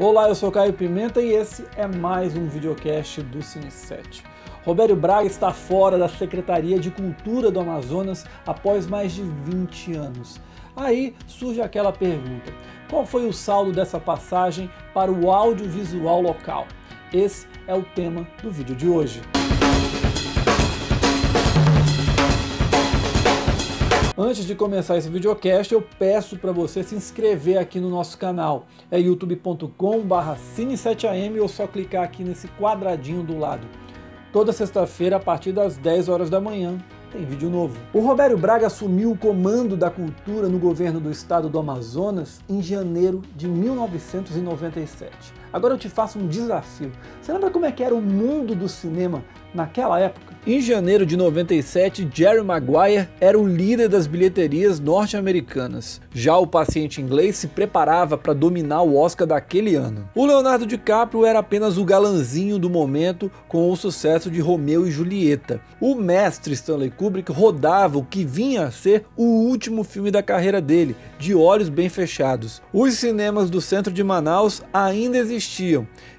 Olá, eu sou Caio Pimenta e esse é mais um videocast do Cine7. Robério Braga está fora da Secretaria de Cultura do Amazonas após mais de 20 anos. Aí surge aquela pergunta: qual foi o saldo dessa passagem para o audiovisual local? Esse é o tema do vídeo de hoje. Antes de começar esse videocast, eu peço para você se inscrever aqui no nosso canal. É youtube.com/cine7am ou só clicar aqui nesse quadradinho do lado. Toda sexta-feira, a partir das 10 horas da manhã, tem vídeo novo. O Robério Braga assumiu o comando da cultura no governo do estado do Amazonas em janeiro de 1997. Agora eu te faço um desafio. Você lembra como é que era o mundo do cinema naquela época? Em janeiro de 97, Jerry Maguire era o líder das bilheterias norte-americanas. Já o Paciente Inglês se preparava para dominar o Oscar daquele ano. O Leonardo DiCaprio era apenas o galanzinho do momento com o sucesso de Romeu e Julieta. O mestre Stanley Kubrick rodava o que vinha a ser o último filme da carreira dele, De Olhos Bem Fechados. Os cinemas do centro de Manaus ainda existiam,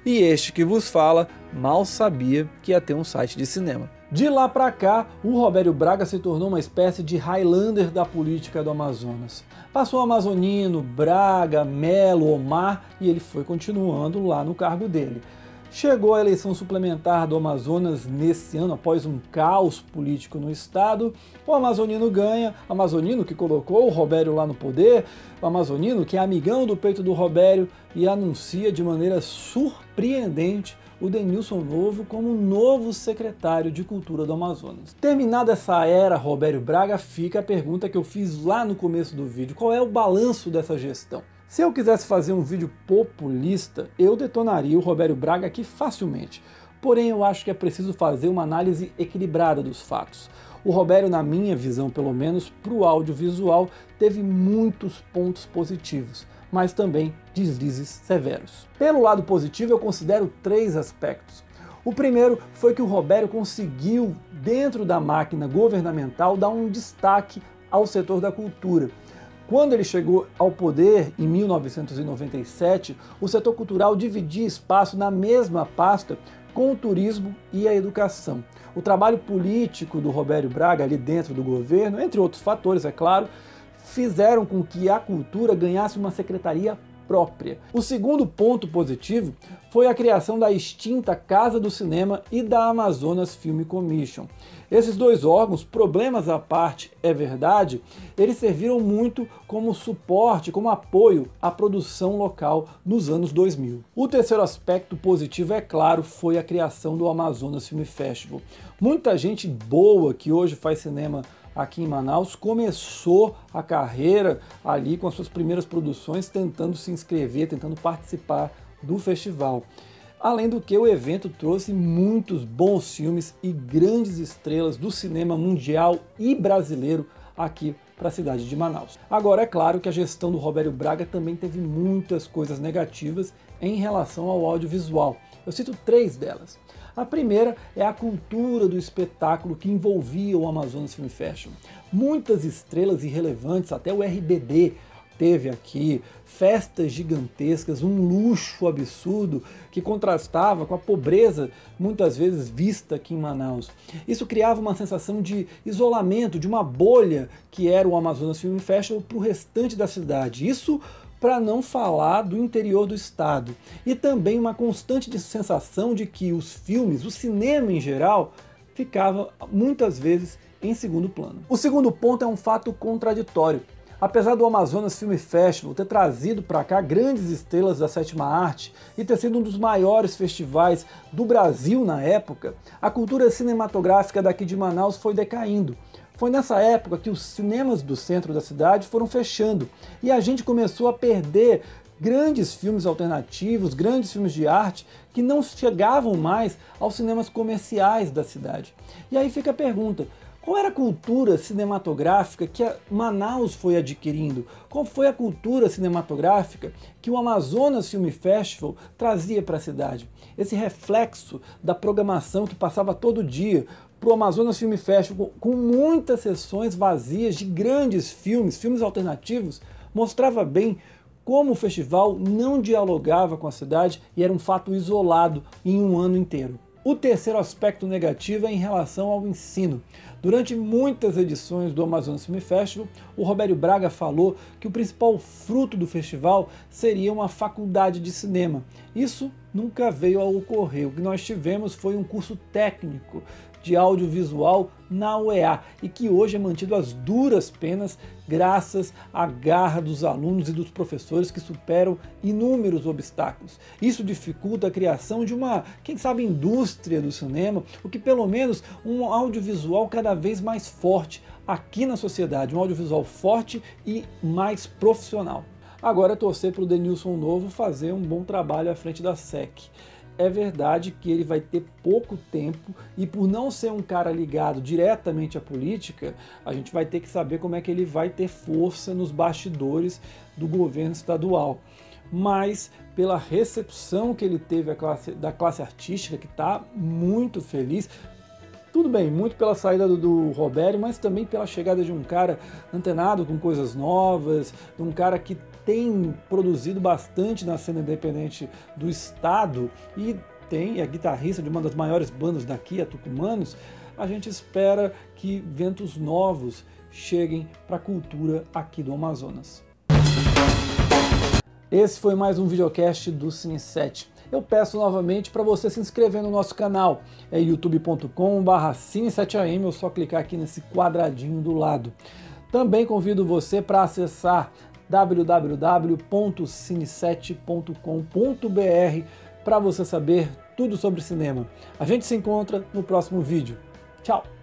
e este que vos fala mal sabia que ia ter um site de cinema. De lá para cá, o Robério Braga se tornou uma espécie de Highlander da política do Amazonas. Passou Amazonino, Braga, Melo, Omar e ele foi continuando lá no cargo dele. Chegou a eleição suplementar do Amazonas nesse ano, após um caos político no estado. O amazonino ganha, amazonino que colocou o Robério lá no poder, o amazonino que é amigão do peito do Robério e anuncia de maneira surpreendente o Denilson Novo como novo secretário de Cultura do Amazonas. Terminada essa era Robério Braga, fica a pergunta que eu fiz lá no começo do vídeo: qual é o balanço dessa gestão? Se eu quisesse fazer um vídeo populista, eu detonaria o Robério Braga aqui facilmente. Porém, eu acho que é preciso fazer uma análise equilibrada dos fatos. O Robério, na minha visão pelo menos, para o audiovisual, teve muitos pontos positivos, mas também deslizes severos. Pelo lado positivo, eu considero 3 aspectos. O primeiro foi que o Robério conseguiu, dentro da máquina governamental, dar um destaque ao setor da cultura. Quando ele chegou ao poder, em 1997, o setor cultural dividia espaço na mesma pasta com o turismo e a educação. O trabalho político do Robério Braga ali dentro do governo, entre outros fatores, é claro, fizeram com que a cultura ganhasse uma secretaria própria. O segundo ponto positivo foi a criação da extinta Casa do Cinema e da Amazonas Film Commission. Esses 2 órgãos, problemas à parte, é verdade, eles serviram muito como suporte, como apoio à produção local nos anos 2000. O terceiro aspecto positivo, é claro, foi a criação do Amazonas Film Festival. Muita gente boa que hoje faz cinema aqui em Manaus começou a carreira ali com as suas primeiras produções, tentando se inscrever, tentando participar do festival. Além do que, o evento trouxe muitos bons filmes e grandes estrelas do cinema mundial e brasileiro aqui para a cidade de Manaus. Agora, é claro que a gestão do Robério Braga também teve muitas coisas negativas em relação ao audiovisual. Eu cito 3 delas. A primeira é a cultura do espetáculo que envolvia o Amazonas Film Festival. Muitas estrelas irrelevantes, até o RBD teve aqui, festas gigantescas, um luxo absurdo que contrastava com a pobreza muitas vezes vista aqui em Manaus. Isso criava uma sensação de isolamento, de uma bolha que era o Amazonas Film Festival para o restante da cidade. Isso para não falar do interior do estado. E também uma constante sensação de que os filmes, o cinema em geral, ficava muitas vezes em segundo plano. O segundo ponto é um fato contraditório. Apesar do Amazonas Film Festival ter trazido para cá grandes estrelas da 7ª arte e ter sido um dos maiores festivais do Brasil na época, a cultura cinematográfica daqui de Manaus foi decaindo. Foi nessa época que os cinemas do centro da cidade foram fechando e a gente começou a perder grandes filmes alternativos, grandes filmes de arte que não chegavam mais aos cinemas comerciais da cidade. E aí fica a pergunta: qual era a cultura cinematográfica que a Manaus foi adquirindo? Qual foi a cultura cinematográfica que o Amazonas Film Festival trazia para a cidade? Esse reflexo da programação que passava todo dia para o Amazonas Film Festival, com muitas sessões vazias de grandes filmes, filmes alternativos, mostrava bem como o festival não dialogava com a cidade e era um fato isolado em um ano inteiro. O terceiro aspecto negativo é em relação ao ensino. Durante muitas edições do Amazonas Film Festival, o Robério Braga falou que o principal fruto do festival seria uma faculdade de cinema. Isso nunca veio a ocorrer. O que nós tivemos foi um curso técnico de audiovisual na UEA e que hoje é mantido às duras penas graças à garra dos alunos e dos professores que superam inúmeros obstáculos. Isso dificulta a criação de uma, quem sabe, indústria do cinema, o que pelo menos um audiovisual cada vez mais forte aqui na sociedade, um audiovisual forte e mais profissional. Agora é torcer para o Denilson Novo fazer um bom trabalho à frente da SEC. É verdade que ele vai ter pouco tempo e por não ser um cara ligado diretamente à política, a gente vai ter que saber como é que ele vai ter força nos bastidores do governo estadual. Mas pela recepção que ele teve da classe artística, que está muito feliz, tudo bem, muito pela saída do Robério, mas também pela chegada de um cara antenado com coisas novas, de um cara que tem produzido bastante na cena independente do estado e é guitarrista de uma das maiores bandas daqui, a Tucumanos. A gente espera que ventos novos cheguem para a cultura aqui do Amazonas. Esse foi mais um videocast do Cine7. Eu peço novamente para você se inscrever no nosso canal, é youtube.com/cine7am, é só clicar aqui nesse quadradinho do lado. Também convido você para acessar www.cine7.com.br para você saber tudo sobre cinema. A gente se encontra no próximo vídeo. Tchau!